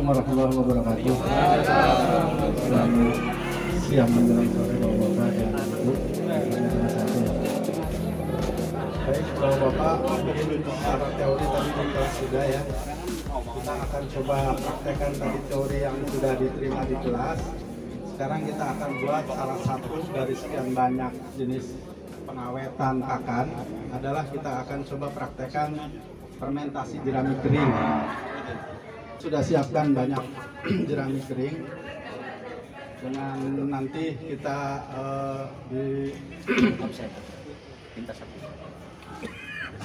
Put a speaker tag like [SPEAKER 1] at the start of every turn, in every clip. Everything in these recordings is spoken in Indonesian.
[SPEAKER 1] warahmatullahi wabarakatuh. Selamat siang menjelang sore Bapak dan Ibu. Baik Bapak, untuk secara teori tadi di kelas sudah ya. Kita akan coba praktekkan tadi teori yang sudah diterima di kelas. Sekarang kita akan buat salah satu dari sekian banyak jenis pengawetan pakan adalah kita akan coba praktekkan fermentasi jerami kering. Sudah siapkan banyak jerami kering dengan nanti kita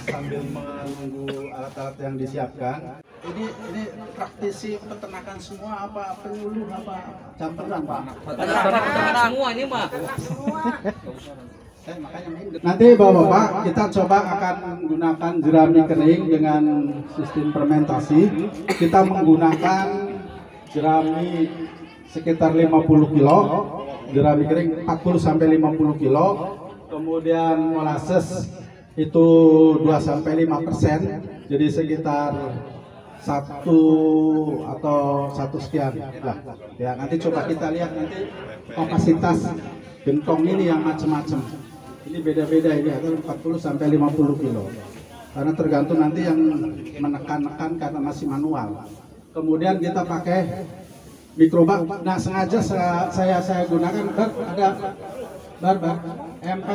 [SPEAKER 1] sambil menunggu alat-alat yang disiapkan. Ini praktisi peternakan semua apa penyuluh apa campuran Pak?
[SPEAKER 2] Peternakan semua ini Pak.
[SPEAKER 1] Nanti Bapak-Bapak kita coba akan menggunakan jerami kering dengan sistem fermentasi. Kita menggunakan jerami sekitar 50 kilo, jerami kering 40 sampai 50 kilo, kemudian molasses itu 2-5%, jadi sekitar 1 atau 1 sekian lah. Ya, nanti coba kita lihat nanti kapasitas gentong ini yang macam-macam. Ini beda-beda, ini ada 40 sampai 50 kilo. Karena tergantung nanti yang menekan-nekan karena masih manual. Kemudian kita pakai mikroba. Nah, sengaja saya gunakan ada barbar M4.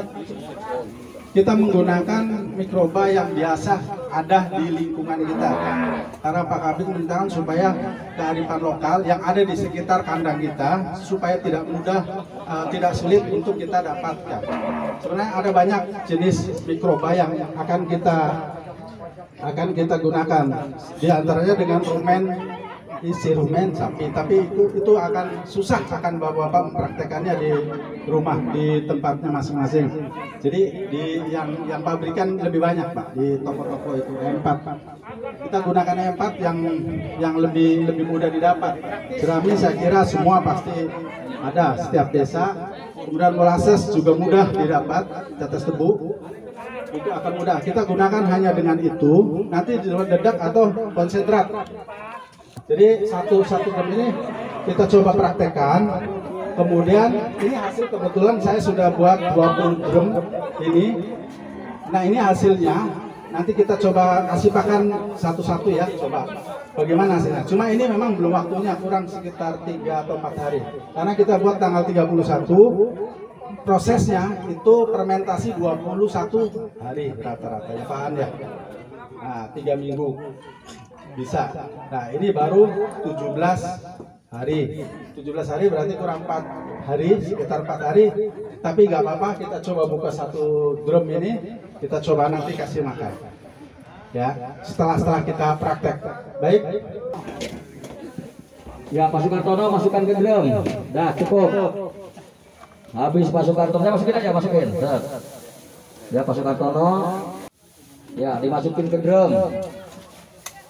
[SPEAKER 1] Kita menggunakan mikroba yang biasa ada di lingkungan kita. Karena Pak Kabit minta supaya kearifan lokal yang ada di sekitar kandang kita supaya tidak mudah, tidak sulit untuk kita dapatkan. Sebenarnya ada banyak jenis mikroba yang akan kita gunakan. Di antaranya dengan rumen, isi rumen sapi, tapi itu akan susah akan Bapak-bapak mempraktekannya di rumah, di tempatnya masing-masing. Jadi yang pabrikan lebih banyak Pak, di toko-toko itu M4. Kita gunakan M4 yang lebih mudah didapat. Jerami saya kira semua pasti ada setiap desa. Kemudian molasses juga mudah didapat, tetes tebu itu akan mudah. Kita gunakan hanya dengan itu, nanti dedak atau konsentrat. Jadi satu gram ini kita coba praktekkan. Kemudian ini hasil kebetulan saya sudah buat 20 gram ini. Nah, ini hasilnya. Nanti kita coba kasih pakan satu-satu ya, coba bagaimana hasilnya. Cuma ini memang belum waktunya, kurang sekitar 3 atau 4 hari. Karena kita buat tanggal 31. Prosesnya itu fermentasi 21 hari rata-rata ya Pak ya. Nah, 3 minggu bisa. Nah, ini baru 17 hari. 17 hari berarti kurang 4 hari, sekitar 4 hari. Tapi nggak apa-apa, kita coba buka satu drum ini, kita coba nanti kasih makan. Ya, setelah kita praktek. Baik.
[SPEAKER 2] Ya, Pak Sukartono masukkan ke drum. Dah cukup. Habis Pak Sukartono, masukin aja, masukin. Ya, Pak Sukartono. Ya, dimasukin ke drum.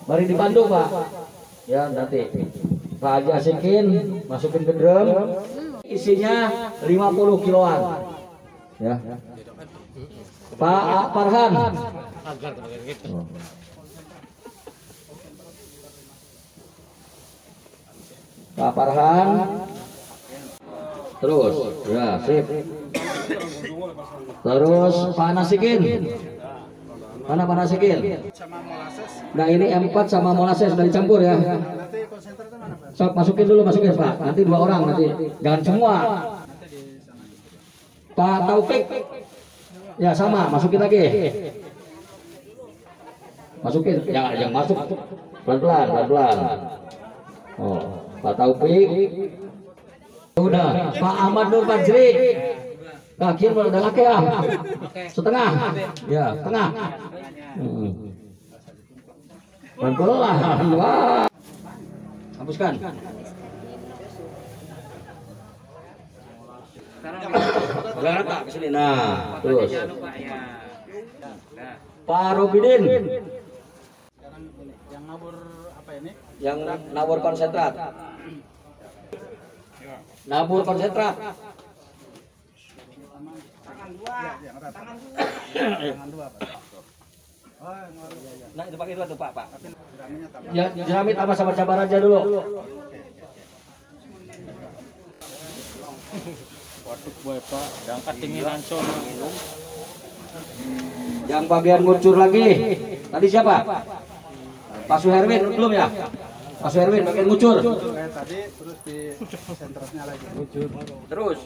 [SPEAKER 2] Mari dibantu Pak. Ya, nanti Pak Haji Asikin masukin ke drum. Isinya 50 kiloan. Ya. Pak Farhan. Pak Farhan. Terus, ya, sip. Terus Pak Nasikin. Mana Pak Nasikin? Nah, ini M4 sama molasses sudah dicampur ya. Sok masukin dulu, masukin Pak. Nanti 2 orang nanti. Jangan semua. Pak Taufik. Ya sama, masukin lagi. Masukin, jangan masuk. Pelan-pelan. Oh, Pak Taufik. Udah, Pak Ahmad Nur Fajri. Kaki udah laki ya. Setengah. Ya, setengah. Pelan-pelan. Wah. Hapuskan. Udah rata ke sini. Nah, terus. Pak Robidin.
[SPEAKER 1] Yang nabur apa ini?
[SPEAKER 2] Yang nabur konsentrat. Nabur konsentrat.
[SPEAKER 1] Tangan dua. Tangan dua Pak.
[SPEAKER 2] Nah itu pakai itu Pak. Ya jerami tambah sama cabar aja dulu.
[SPEAKER 3] Waduh boy Pak, diangkat tinggi langsung.
[SPEAKER 2] Yang bagian ngucur lagi. Tadi siapa? Pak Suherwin belum ya? Pak Suherwin bagian ngucur.
[SPEAKER 1] Kayak tadi terus di senternya lagi.
[SPEAKER 2] Terus.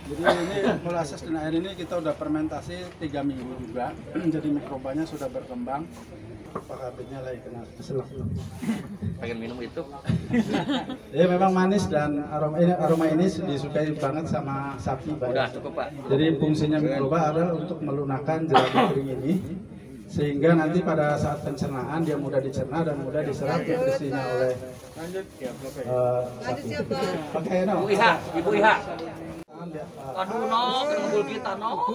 [SPEAKER 1] Jadi ini molasses dan air ini kita udah fermentasi 3 minggu juga. Jadi mikrobanya sudah berkembang. Pak Kabitnya lagi kena keselak.
[SPEAKER 2] Pengen minum itu.
[SPEAKER 1] Ya memang manis dan aroma ini disukai banget sama sapi.
[SPEAKER 2] Udah cukup Pak.
[SPEAKER 1] Jadi fungsinya mikroba adalah untuk melunakkan jerami kering ini, sehingga nanti pada saat pencernaan dia mudah dicerna dan mudah diserap nutrisinya oleh sapi. Oke, no.
[SPEAKER 2] Ibu Iha. Aduh no, kena kita no.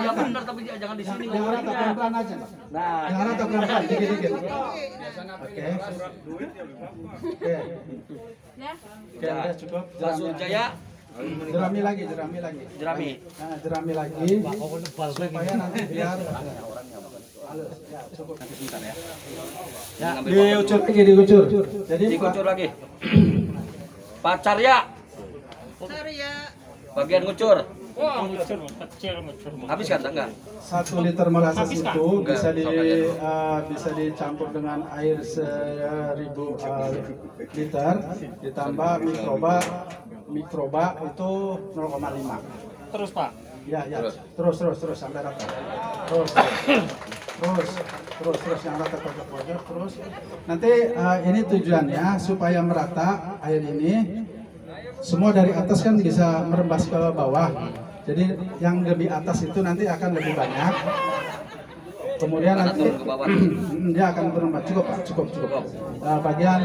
[SPEAKER 2] Ya benar tapi jangan di sini.
[SPEAKER 1] Yang rata pelan-pelan aja.
[SPEAKER 2] Nah,
[SPEAKER 1] Yang rata pelan-pelan, dikit-dikit. Oke. Oke. Oke, cukup.
[SPEAKER 2] Langsung Jaya.
[SPEAKER 1] Jerami lagi.
[SPEAKER 2] Jerami.
[SPEAKER 1] Nah, jerami lagi. Supaya nanti biar halus. Ya, cukup. Ya, diucur. Jadi
[SPEAKER 2] Dikucur lagi. Pacar ya. Bagian ngucur.
[SPEAKER 3] Wah, ngucur kecil ngucur.
[SPEAKER 2] Habis kan enggak?
[SPEAKER 1] 1 liter molasses itu bisa
[SPEAKER 2] Enggak.
[SPEAKER 1] bisa dicampur dengan air 1000 liter ditambah mikroba itu 0,5.
[SPEAKER 3] Terus Pak.
[SPEAKER 1] Ya. Terus sampai rata. Terus yang rata pojok terus. Nanti ini tujuannya supaya merata air ini. Semua dari atas kan bisa merembas ke bawah. Jadi yang lebih atas itu nanti akan lebih banyak. Kemudian nanti dia akan berembas. Cukup Pak, cukup. Bagian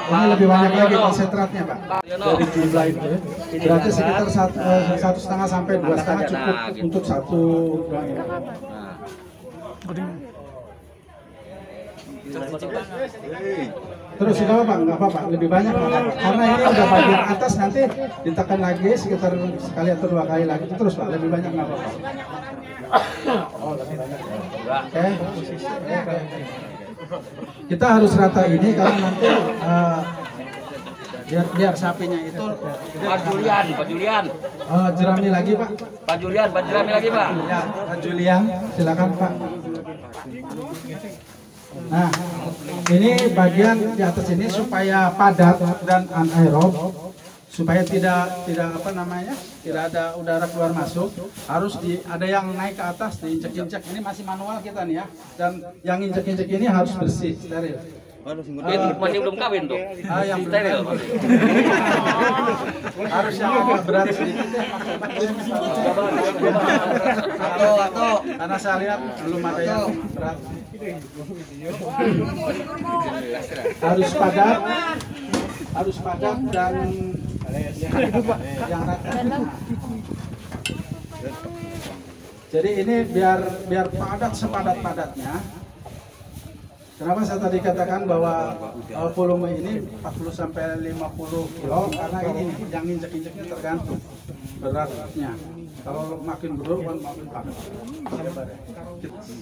[SPEAKER 1] ini lebih banyak lagi konsentratnya Pak. Dari jumlah itu. Berarti sekitar 1,5 sampai 2,5 cukup untuk satu gang ini. Terus nggak apa-apa, lebih banyak karena ini udah bagian atas nanti ditekan lagi sekitar sekali atau 2 kali lagi terus Pak, lebih banyak nggak apa-apa. Oh lebih banyak. Oke. Kita harus rata ini karena nanti biar sapinya itu.
[SPEAKER 2] Pak Julian.
[SPEAKER 1] Jerami lagi Pak.
[SPEAKER 2] Pak jerami lagi Pak.
[SPEAKER 1] Ya, Pak Julian, silakan Pak. Nah, ini bagian di atas ini supaya padat dan anaerob, supaya tidak ada udara keluar masuk, harus ada yang naik ke atas diinjek-injek. Ini masih manual kita nih ya, dan yang injek-injek ini harus bersih, steril.
[SPEAKER 2] Masih belum kawin tuh.
[SPEAKER 1] Yang steril. Harus yang agak berat sedikit ya. Atau karena saya lihat belum ada yang berat. Harus padat dan yang rata. Jadi ini biar padat sepadat-padatnya. Kenapa saya tadi katakan bahwa volume ini 40 sampai 50 kilo karena ini yang injek-injeknya tergantung beratnya. Kalau makin berat kan makin padat.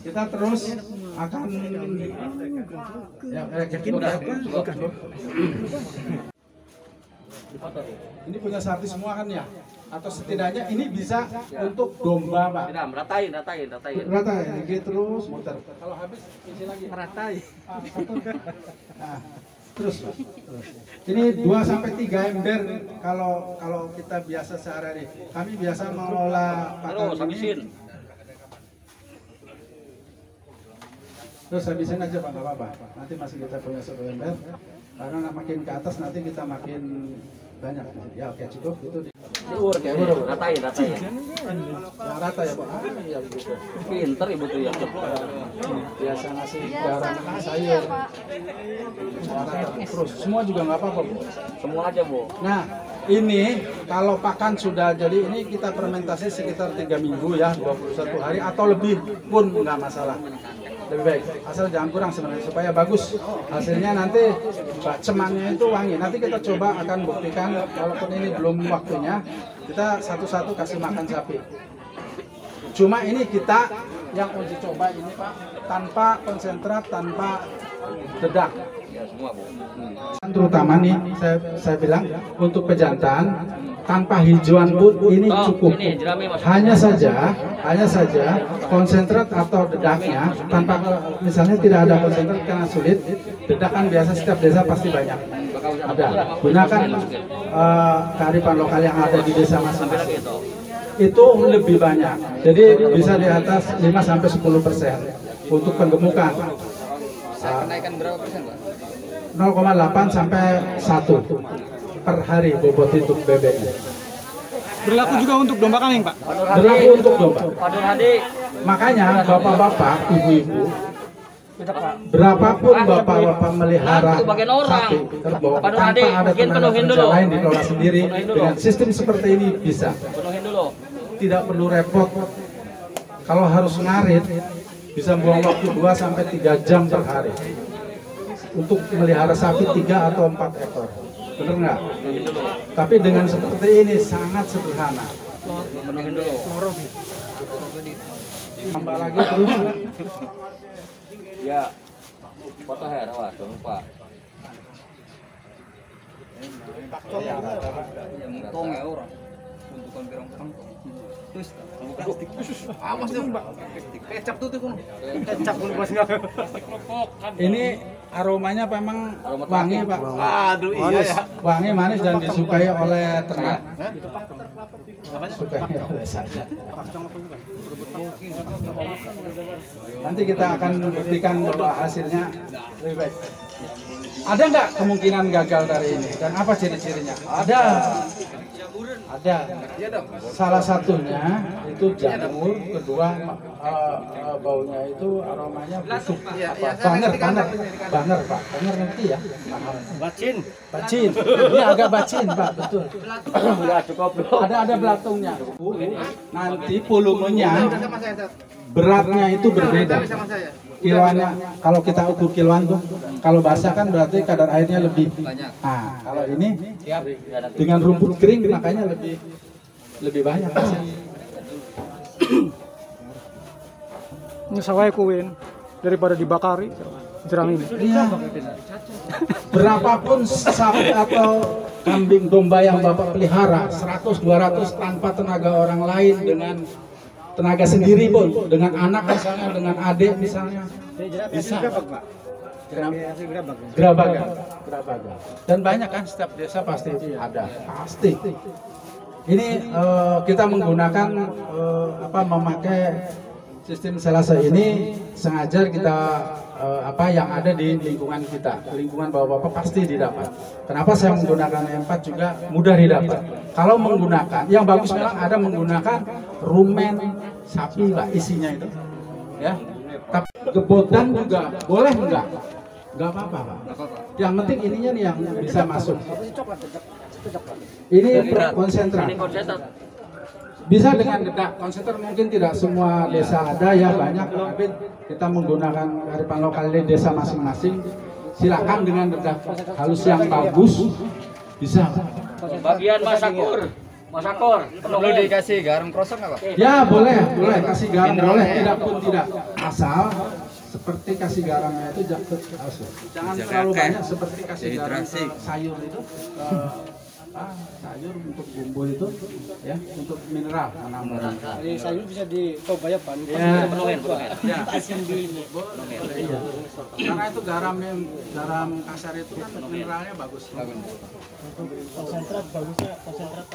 [SPEAKER 1] Kita terus akan ini punya sapi semua kan ya? Atau setidaknya ini bisa untuk domba Pak.
[SPEAKER 2] Tidak, meratain.
[SPEAKER 1] Rata ya, terus muter. Kalau habis isi lagi.
[SPEAKER 3] Meratai.
[SPEAKER 1] Nah, terus. Ini 2 sampai 3 ember kalau kita biasa sehari-hari. Kami biasa mengelola pakan ini. Terus habisin aja Pak, nggak apa-apa. Nanti masih kita punya 1 ember. Karena makin ke atas nanti kita makin banyak. Ya oke cukup itu.
[SPEAKER 2] Ratain.
[SPEAKER 1] Yang rata ya Pak. Iya begitu.
[SPEAKER 2] Pinter ibu tuh ya.
[SPEAKER 1] Biasa ngasih garam sayur. Terus semua juga nggak apa-apa Bu.
[SPEAKER 2] Semua aja Bu.
[SPEAKER 1] Nah ini kalau pakan sudah jadi ini kita fermentasi sekitar 3 minggu ya, 21 hari atau lebih pun nggak masalah. Lebih baik, asal jangan kurang sebenarnya supaya bagus hasilnya nanti cemannya itu wangi. Nanti kita coba akan buktikan walaupun ini belum waktunya kita satu-satu kasih makan sapi. Cuma ini kita yang uji coba ini Pak, tanpa konsentrat, tanpa dedak.
[SPEAKER 2] Ya semua Bu.
[SPEAKER 1] Terutama nih saya bilang untuk pejantan tanpa hijauan pun ini cukup.
[SPEAKER 2] Ini jerami masuk.
[SPEAKER 1] Hanya saja konsentrat atau dedaknya tanpa, misalnya tidak ada konsentrat karena sulit, dedak kan biasa setiap desa pasti banyak ada. Gunakan kearifan lokal yang ada di desa masing-masing. Itu lebih banyak. Jadi bisa di atas 5-10% untuk penggemukan.
[SPEAKER 2] Kenaikan berapa persen Pak?
[SPEAKER 1] 0,8 sampai 1 per hari bobot hidup bebek.
[SPEAKER 4] Berlaku juga untuk domba kambing, Pak.
[SPEAKER 1] Berlaku untuk domba.
[SPEAKER 2] Pak Nur Hadi.
[SPEAKER 1] Makanya bapak-bapak, ibu-ibu, berapapun bapak-bapak melihara sapi kerbau tanpa ada tenaga kerja lain dikelola sendiri dengan sistem seperti ini bisa.
[SPEAKER 2] Penuhin dulu.
[SPEAKER 1] Tidak perlu repot. Kalau harus ngarit bisa buang waktu 2-3 jam per hari untuk melihara sapi 3 atau 4 ekor. Benar nggak? Tapi dengan seperti ini sangat sederhana.
[SPEAKER 2] Penuhin dulu.
[SPEAKER 1] Tambah lagi terus.
[SPEAKER 2] Ya. Foto her, awas, jangan lupa. Tong ya orang. Untukan pirang kantong. Terus awas dong, Mbak. Kecap tuh kan. Kecap dulu Bos.
[SPEAKER 1] Ini aromanya memang wangi Pak.
[SPEAKER 4] Aduh, iya ya.
[SPEAKER 1] Wangi, manis dan disukai oleh ternak. Sukai oleh saya. Nanti kita akan buktikan bahwa hasilnya lebih baik. Ada nggak kemungkinan gagal dari ini? Dan apa ciri-cirinya? Ada. Salah satunya itu jamur, kedua baunya itu aromanya busuk. Banger Pak. Banger ngerti ya? Bacin. Ini agak bacin Pak, betul.
[SPEAKER 2] Udah cukup.
[SPEAKER 1] Ada belatungnya. Nanti volumenya, beratnya itu berbeda. Kiloannya, kalau kita ukur kiloan tuh, kalau basah kan berarti kadar airnya lebih banyak. Nah, kalau ini dengan rumput kering makanya lebih banyak.
[SPEAKER 4] Ini sawai kuin daripada dibakari jerami ini.
[SPEAKER 1] Iya. Berapapun sapi atau kambing domba yang Bapak pelihara, 100-200 tanpa tenaga orang lain, dengan tenaga sendiri pun, dengan anak misalnya, dengan adik misalnya, bisa. Gerabagan. Dan banyak kan, setiap desa pasti ada, pasti. Ini kita menggunakan memakai sistem selasa ini sengaja kita yang ada di lingkungan kita, lingkungan bapak-bapak pasti didapat. Kenapa saya menggunakan M4 juga mudah didapat. Kalau menggunakan, yang bagus memang ada menggunakan rumen sapi Pak, isinya itu, ya. Tapi gebotan juga boleh enggak? Enggak apa-apa Pak. Yang penting ininya nih yang bisa masuk. Ini konsentrat. Bisa dengan dedak. Konsentrat mungkin tidak semua desa ada ya, banyak, tapi kita menggunakan kearifan lokal di desa masing-masing. Silakan dengan dedak halus yang bagus bisa.
[SPEAKER 2] Bagian masakor, perlu dikasih garam krosok nggak Pak?
[SPEAKER 1] Ya boleh kasih garam, boleh, tidak pun tidak. Asal seperti kasih garamnya itu jangan terlalu banyak, seperti kasih garam ke sayur itu. Sayur untuk bumbu itu, ya, untuk mineral tanaman.
[SPEAKER 4] Jadi sayur bisa dicoba ya Pak.
[SPEAKER 1] Ya,
[SPEAKER 2] Penuhin.
[SPEAKER 1] ya. Iya. Karena itu garam kasar itu kan mineralnya bagus.
[SPEAKER 4] Konsentrat bagusnya konsentrat.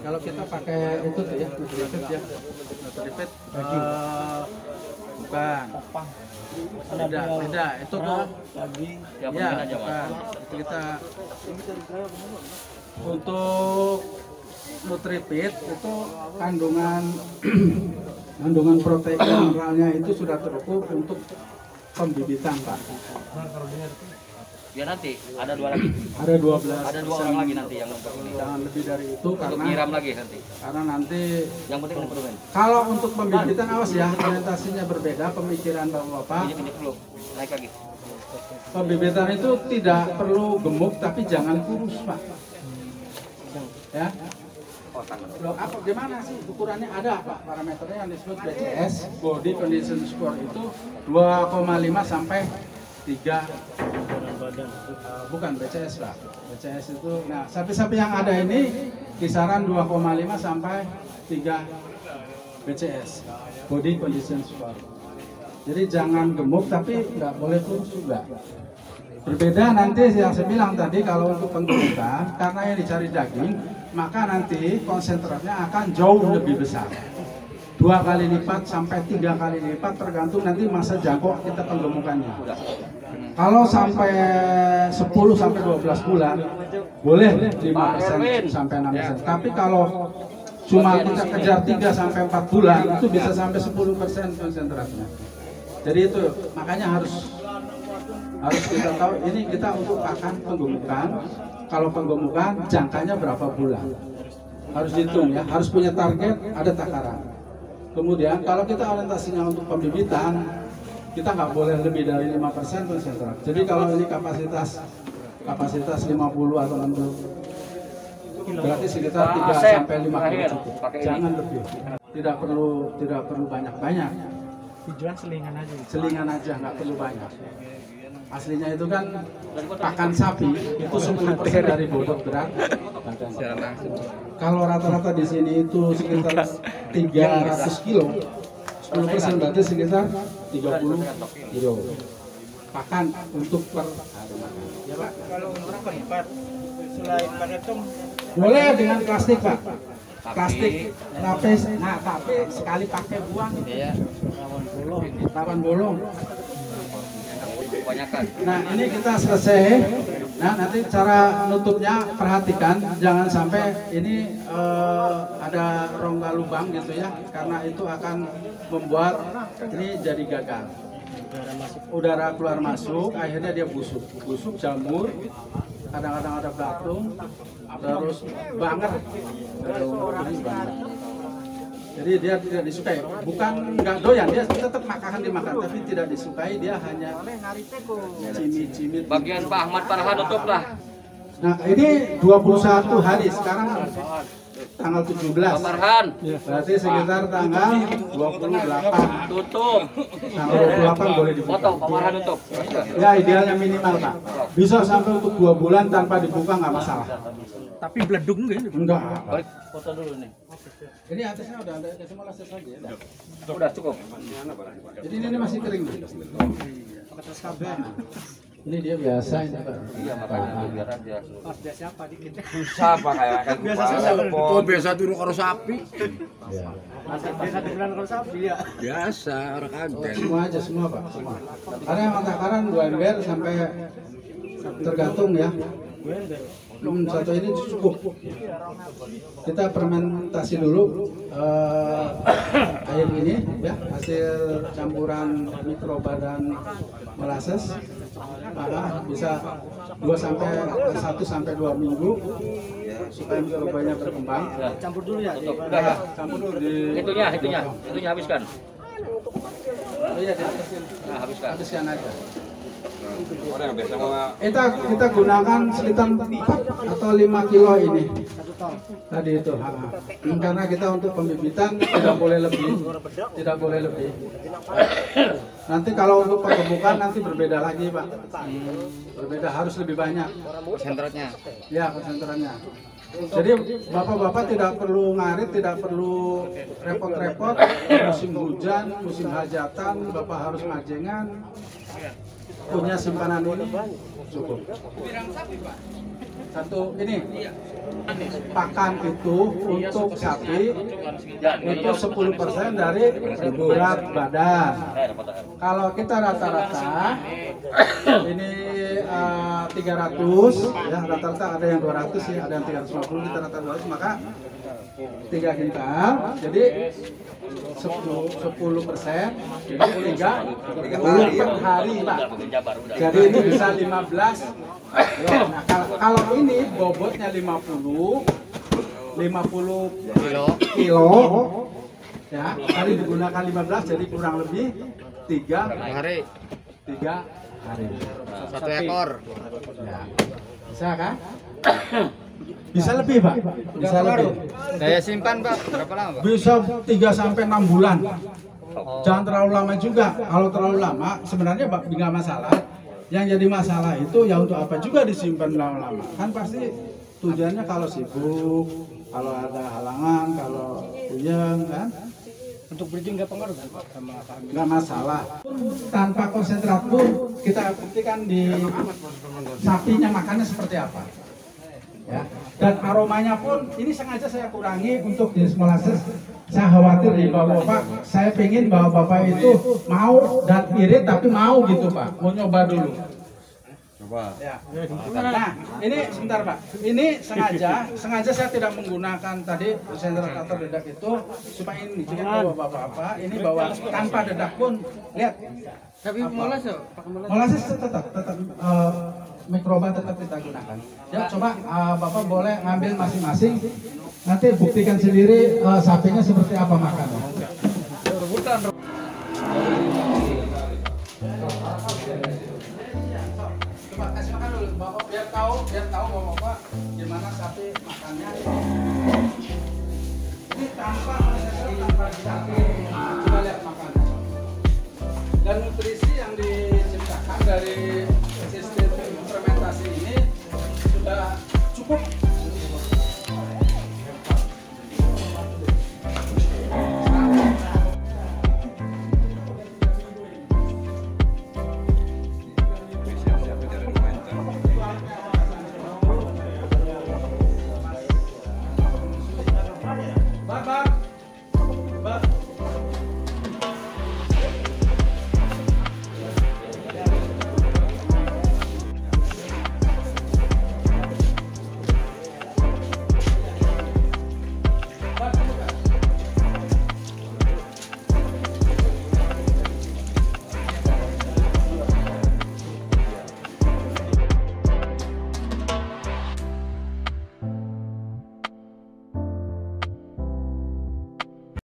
[SPEAKER 1] Kalau kita pakai itu tuh ya, nutrifit ya. Nutrifit bukan. Beda. Itu tuh
[SPEAKER 2] Ya,
[SPEAKER 1] ya,
[SPEAKER 2] aja, Mas.
[SPEAKER 1] bukan. Kita untuk nutrifit itu kandungan protein mineralnya itu sudah terukur untuk pembibitan Pak.
[SPEAKER 2] Ya nanti ada 2 lagi.
[SPEAKER 1] Ada 12.
[SPEAKER 2] Ada 2 orang lagi nanti yang untuk ini.
[SPEAKER 1] Jangan lebih dari itu
[SPEAKER 2] Untuk
[SPEAKER 1] karena
[SPEAKER 2] nyiram lagi nanti.
[SPEAKER 1] nanti
[SPEAKER 2] Yang penting penuhin.
[SPEAKER 1] kalau untuk pembibitan awas ya, orientasinya berbeda, pemikiran Bapak.
[SPEAKER 2] Ini dulu. Naik lagi.
[SPEAKER 1] Pembibitan itu tidak perlu gemuk tapi jangan kurus Pak. Ya. Loh, apa gimana sih ukurannya? Ada Pak parameternya yang disebut BCS, Body Condition Score itu 2,5 sampai 3. Bukan BCS Pak. BCS itu, nah sapi-sapi yang ada ini kisaran 2,5 sampai 3 BCS, Body Condition Score. Jadi jangan gemuk tapi nggak boleh kurus juga. Berbeda nanti yang saya bilang tadi, kalau untuk penggemukan, karena yang dicari daging, maka nanti konsentratnya akan jauh lebih besar. 2 kali lipat sampai 3 kali lipat tergantung nanti masa jangkau kita penggemukannya. Kalau sampai 10 sampai 12 bulan, boleh 5% sampai 6%. Tapi kalau cuma kita kejar 3 sampai 4 bulan, itu bisa sampai 10% konsentratnya. Jadi itu makanya harus kita tahu ini kita untuk akan penggemukan. Kalau penggemukan jangkanya berapa bulan, harus dihitung ya, harus punya target, ada takaran. Kemudian kalau kita orientasinya untuk pembibitan, kita nggak boleh lebih dari 5% konsentrat. Jadi kalau ini kapasitas 50 atau 60, berarti sekitar 3 sampai 5 kilo cukup. Jangan lebih. Tidak perlu banyak-banyak.
[SPEAKER 4] Tujuan selingan aja.
[SPEAKER 1] Selingan aja, nggak perlu banyak. Aslinya itu kan pakan sapi itu 10% dari bobot berat. Kalau rata-rata di sini itu sekitar 300 kilo, 10% berarti sekitar 30 kilo pakan untuk per hari makan. Ya Pak.
[SPEAKER 5] Kalau orang berlipat selain pakai tong
[SPEAKER 1] Boleh dengan plastik Pak. Plastik lapis. Nah tapi sekali pakai buang rawan bolong. Nah ini kita selesai. Nah nanti cara nutupnya perhatikan jangan sampai ini ada rongga lubang gitu ya, karena itu akan membuat ini jadi gagal. Udara keluar masuk, akhirnya dia busuk jamur, kadang-kadang ada belatung, terus banget. Jadi dia tidak disukai, bukan nggak doyan, dia tetap dimakan, tapi tidak disukai, dia hanya cimit-cimit.
[SPEAKER 2] Bagian Pak Ahmad Farhan tutup lah.
[SPEAKER 1] Nah ini 21 hari, sekarang tanggal 17.
[SPEAKER 2] Pak Farhan.
[SPEAKER 1] Berarti sekitar tanggal 28.
[SPEAKER 2] Tutup.
[SPEAKER 1] Tanggal 28 boleh dibuka.
[SPEAKER 2] Foto Pak Farhan tutup.
[SPEAKER 1] Ya idealnya minimal Pak. Bisa sampai untuk 2 bulan tanpa dibuka nggak masalah.
[SPEAKER 4] Tapi beledung gitu.
[SPEAKER 1] Enggak.
[SPEAKER 2] Foto dulu nih.
[SPEAKER 1] Ini atasnya udah ada semua lases lagi ya.
[SPEAKER 2] Udah cukup.
[SPEAKER 1] Jadi ini masih kering. Ini dia biasa ini Pak.
[SPEAKER 2] Iya makanya biar aja.
[SPEAKER 5] biasa apa dikit.
[SPEAKER 2] Susah Pak kayak
[SPEAKER 6] Oh biasa turu karo sapi.
[SPEAKER 1] Ya.
[SPEAKER 5] Biasa dengan kalau sapi ya.
[SPEAKER 6] Biasa orang kaget.
[SPEAKER 1] Semua aja semua Pak, semua. Karena yang takaran 2 ember sampai tergantung ya. Satu ini cukup. Kita fermentasi dulu air ini ya, hasil campuran mikroba dan molasses. Maka bisa 1 sampai 2 minggu supaya mikrobanya berkembang.
[SPEAKER 5] Campur dulu ya.
[SPEAKER 2] Udah ya.
[SPEAKER 1] Campur dulu di
[SPEAKER 2] Itunya habiskan.
[SPEAKER 1] Oh iya, dihabisin.
[SPEAKER 2] Nah,
[SPEAKER 1] Habiskan aja. Kita gunakan sekitar 4 atau 5 kilo ini. Tadi itu. Karena kita untuk pembibitan tidak boleh lebih. Nanti kalau untuk pembukaan nanti berbeda lagi Pak. Berbeda, harus lebih banyak.
[SPEAKER 6] Konsentratnya.
[SPEAKER 1] Ya, konsentratnya. Jadi bapak-bapak tidak perlu ngarit, tidak perlu repot-repot. Musim hujan, musim hajatan, bapak harus majengan. Punya simpanan ini cukup. Satu ini pakan itu untuk sapi itu 10% dari berat badan. Kalau kita rata-rata ini 300 ya, rata-rata ada yang 200 ya, ada yang 350, kita rata 200, maka 3 kintal, jadi 10%, jadi 30 per hari Pak. Jadi ini bisa 15. Nah, kalau ini bobotnya 50 kilo ya, kali digunakan 15 jadi kurang lebih 3
[SPEAKER 6] Hari.
[SPEAKER 1] hari.
[SPEAKER 6] 1 ekor.
[SPEAKER 1] Ya. Bisa kan? Bisa lebih, Pak. Bisa lebih.
[SPEAKER 6] Daya simpan Pak, berapa lama Pak?
[SPEAKER 1] Bisa 3 sampai 6 bulan. Jangan terlalu lama juga. Kalau terlalu lama sebenarnya nggak masalah. Yang jadi masalah itu ya untuk apa juga disimpan lama-lama. Kan pasti tujuannya kalau sibuk, kalau ada halangan, kalau puyeng kan.
[SPEAKER 5] Untuk bridging nggak pengaruh Pak sama kami.
[SPEAKER 1] Nggak masalah. Tanpa konsentrat pun kita buktikan di sapinya makannya seperti apa. Ya. Dan aromanya pun ini sengaja saya kurangi untuk jenis molasses. Saya khawatir di Bapak, saya pengen bahwa Bapak itu mau dan irit tapi mau gitu Pak, mau nyoba dulu. Coba. Ya. Nah, ini sebentar Pak. Ini sengaja saya tidak menggunakan tadi konsentrator dedak itu supaya ini juga bawa Bapak, ini bawa tanpa dedak pun lihat.
[SPEAKER 5] Tapi molasses
[SPEAKER 1] Molasses tetap mikroba tetap kita gunakan. Ya coba Bapak boleh ngambil masing-masing. Nanti buktikan sendiri sapinya seperti apa makannya. Coba kasih makan dulu Bapak biar tahu Bapak gimana sapi makannya. Ini tanpa sapi.